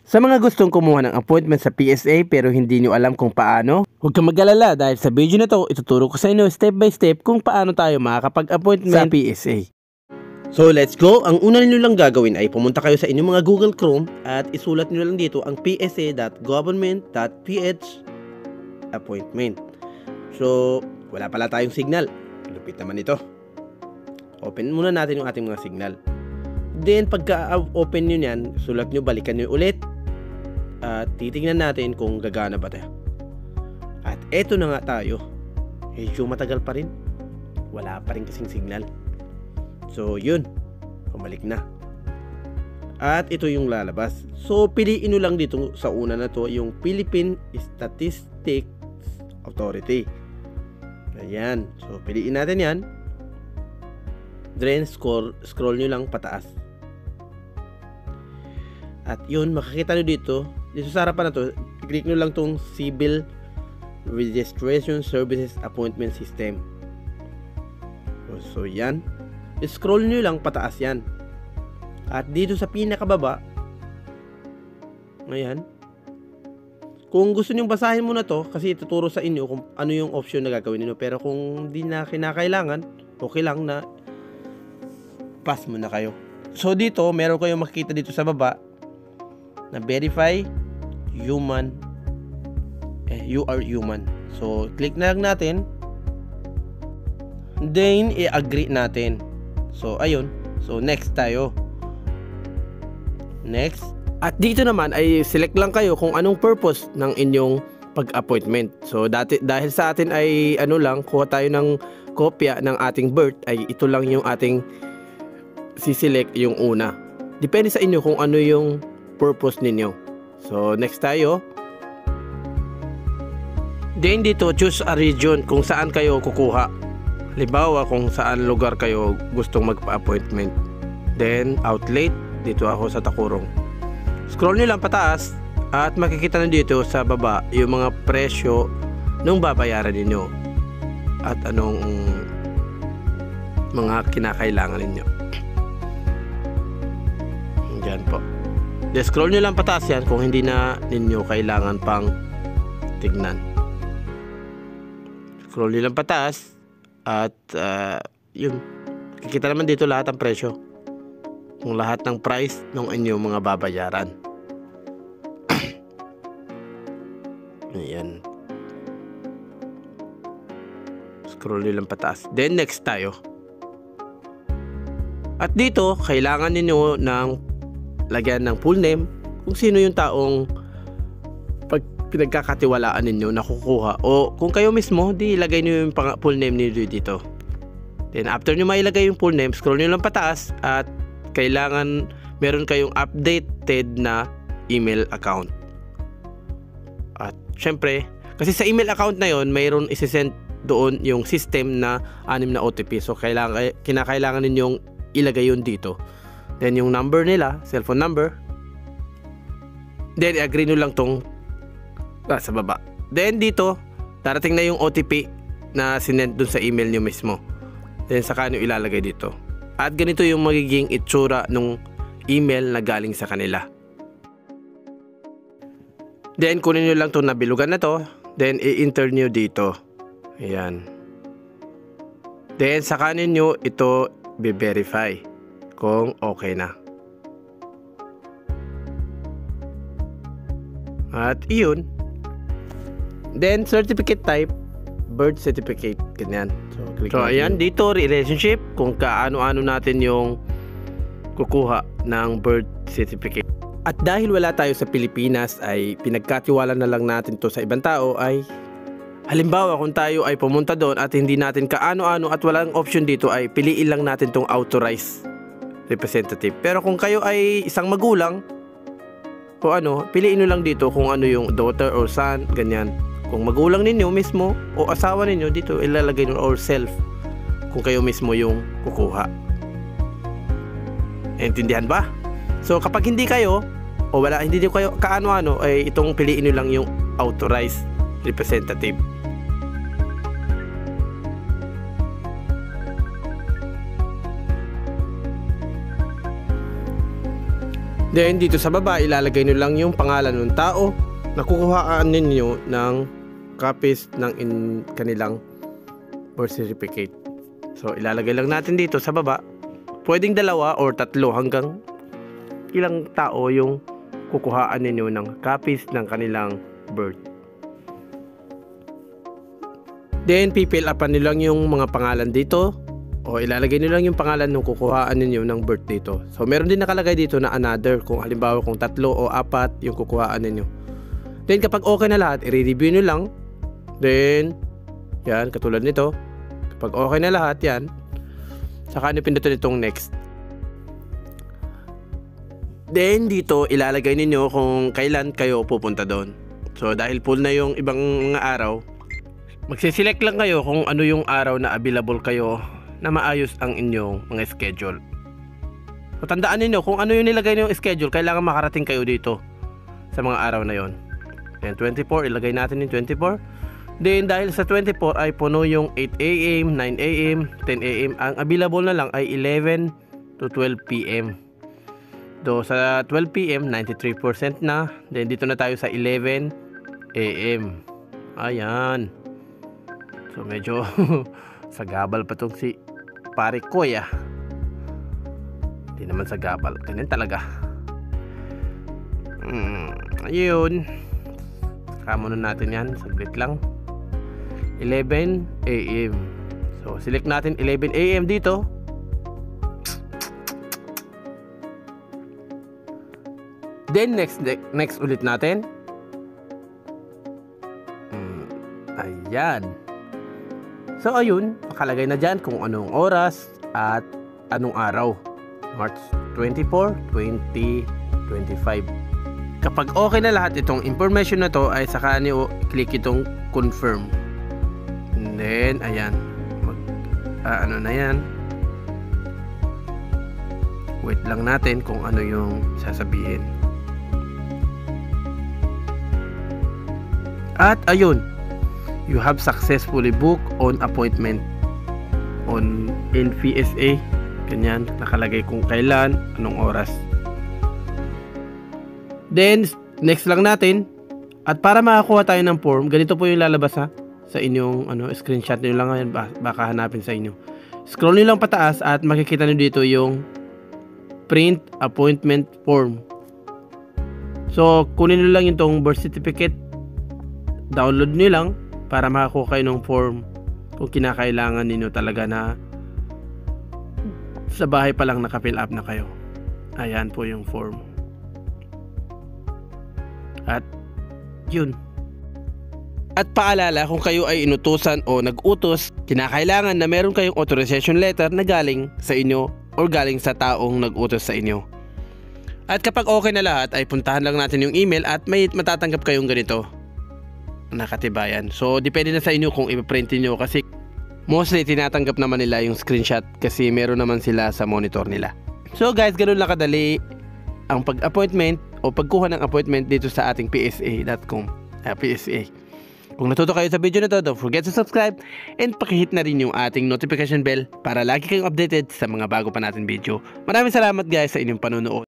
Sa mga gustong kumuha ng appointment sa PSA pero hindi nyo alam kung paano, huwag kang mag-alala dahil sa video na to, ituturo ko sa inyo step by step kung paano tayo makakapag-appointment sa PSA. So let's go! Ang una nyo lang gagawin ay pumunta kayo sa inyong mga Google Chrome at isulat nyo lang dito ang psa.government.ph appointment. So wala pala tayong signal. Lupit naman ito. Open muna natin yung ating mga signal. Then pagka-open nyo yan, sulat nyo, balikan nyo ulit. At titingnan natin kung gagana ba tayo. At eto na nga tayo. Medyo matagal pa rin. Wala pa rin kasing signal. So yun, pumalik na. At ito yung lalabas. So piliin nyo lang dito sa una na to yung Philippine Statistics Authority. Ayan. So piliin natin yan. Then scroll nyo lang pataas. At yun, makikita nyo dito sa harapan na to, click nyo lang tong Civil Registration Services Appointment System. So yan, scroll nyo lang pataas yan. At dito sa pinakababa, ayan, kung gusto nyo basahin mo na to, kasi ituturo sa inyo kung ano yung option na gagawin nyo. Pero kung di na kinakailangan, okay lang na pass mo na kayo. So dito, meron kayong makikita dito sa baba na verify human, you are human. So click na lang natin, then i-agree natin. So ayun, so next tayo, next. At dito naman ay select lang kayo kung anong purpose ng inyong pag-appointment. So dahil sa atin ay ano lang, kuha tayo ng kopya ng ating birth, ay ito lang yung ating siselect, yung una. Depende sa inyo kung ano yung purpose ninyo. So next tayo. Then dito, choose a region kung saan kayo kukuha. Halimbawa, kung saan lugar kayo gustong magpa-appointment. Then outlet, dito ako sa Takurong. Scroll nyo lang pataas at makikita na dito sa baba yung mga presyo nung babayaran ninyo at anong mga kinakailangan ninyo. Yan po. Scroll nyo lang pataas yan kung hindi na ninyo kailangan pang tignan. Scroll nyo lang pataas at yun, kikita naman dito lahat ng presyo, kung lahat ng price ng inyong mga babayaran. Ayan. Scroll nyo lang pataas. Then next tayo. At dito, kailangan ninyo ng lagyan ng full name kung sino yung taong pinagkakatiwalaan ninyo na kukuha, o kung kayo mismo, di ilagay nyo yung full name niyo dito. Then after nyo mailagay yung full name, scroll nyo lang pataas at kailangan meron kayong updated na email account. At syempre, kasi sa email account na yon, mayroon isesend doon yung system na 6 na OTP. So kinakailangan ninyong ilagay yun dito. Then yung number nila, cellphone number. Then i-agree nyo lang tong sa baba. Then dito, darating na yung OTP na sinend dun sa email nyo mismo. Then saka nyo ilalagay dito. At ganito yung magiging itsura nung email na galing sa kanila. Then kunin nyo lang itong nabilugan na to. Then i-enter nyo dito. Ayan. Then saka nyo ito be-verify kung okay na. At iyon. Then certificate type, birth certificate, ganyan. So ayan, dito relationship, kung kaano-ano natin yung kukuha ng birth certificate. At dahil wala tayo sa Pilipinas, ay pinagkatiwala na lang natin to sa ibang tao. Ay halimbawa, kung tayo ay pumunta doon at hindi natin kaano-ano at walang option dito, ay piliin lang natin tong authorized representative. Pero kung kayo ay isang magulang o ano, piliin nyo lang dito kung ano yung daughter or son, ganyan. Kung magulang ninyo mismo o asawa ninyo, dito ilalagay nyo, or self kung kayo mismo yung kukuha. Intindihan ba? So kapag hindi kayo o hindi kayo kaano-ano, ay itong piliin nyo lang yung authorized representative. Then dito sa baba, ilalagay nyo lang yung pangalan ng tao na kukuhaan ninyo ng copies ng kanilang birth certificate. So ilalagay lang natin dito sa baba. Pwedeng 2 or 3 hanggang ilang tao yung kukuhaan ninyo ng copies ng kanilang birth. Then pipill upan nyo lang yung mga pangalan dito, o ilalagay nyo lang yung pangalan ng kukuhaan ninyo ng birth dito. So meron din nakalagay dito na another, kung halimbawa kung 3 o 4 yung kukuhaan ninyo. Then kapag okay na lahat, i-review nyo lang. Then yan, katulad nito, kapag okay na lahat yan, saka nyo pindutin itong next. Then dito ilalagay ninyo kung kailan kayo pupunta doon. So dahil full na yung ibang mga araw, magsiselect lang kayo kung ano yung araw na available kayo na maayos ang inyong mga schedule. So tandaan niyo kung ano yung nilagay niyo yung schedule, kailangan makarating kayo dito sa mga araw na yon. Then 24, ilagay natin yung 24. Then dahil sa 24 ay puno yung 8 AM, 9 AM, 10 AM, ang available na lang ay 11 to 12 PM. Do sa 12 PM 93% na. Then dito na tayo sa 11 AM. Ayan. So medyo sagabal pa tong si pare ko ya. Hindi naman sagabal, ganyan talaga. Ayun. Saka muna natin yan, saglit lang. 11 AM. So select natin 11 AM dito. Then next ulit natin. Ayan. So ayun, nakalagay na dyan kung anong oras at anong araw. March 24, 2025. Kapag okay na lahat itong information na to, ay saka niyo click itong confirm. And then ayan, ano na yan. Wait lang natin kung ano yung sasabihin. At ayun, you have successfully booked on appointment on NPSA. Ganyan, nakalagay kung kailan, anong oras. Then, next lang natin. At para makakuha tayo ng form, ganito po yung lalabas sa inyong screenshot nyo lang ngayon, baka hanapin sa inyo. Scroll nyo lang pataas at makikita nyo dito yung print appointment form. So, kunin nyo lang yung birth certificate. Download nyo lang para makakuha kayo ng form kung kinakailangan ninyo talaga na sa bahay pa lang naka-fill up na kayo. Ayan po yung form. At yun. At paalala, kung kayo ay inutusan o nag-utos, kinakailangan na meron kayong authorization letter na galing sa inyo o galing sa taong nag-utos sa inyo. At kapag okay na lahat, ay puntahan lang natin yung email at may matatanggap kayong ganito nakatibayan. So depende na sa inyo kung i-print niyo, kasi mostly tinatanggap naman nila yung screenshot kasi meron naman sila sa monitor nila. So guys, ganun lang kadali ang pag-appointment o pagkuha ng appointment dito sa ating psa.com. PSA. Kung natuto kayo sa video na to, don't forget to subscribe and pakihit na rin yung ating notification bell para lagi kayong updated sa mga bago pa natin video. Maraming salamat guys sa inyong panonood.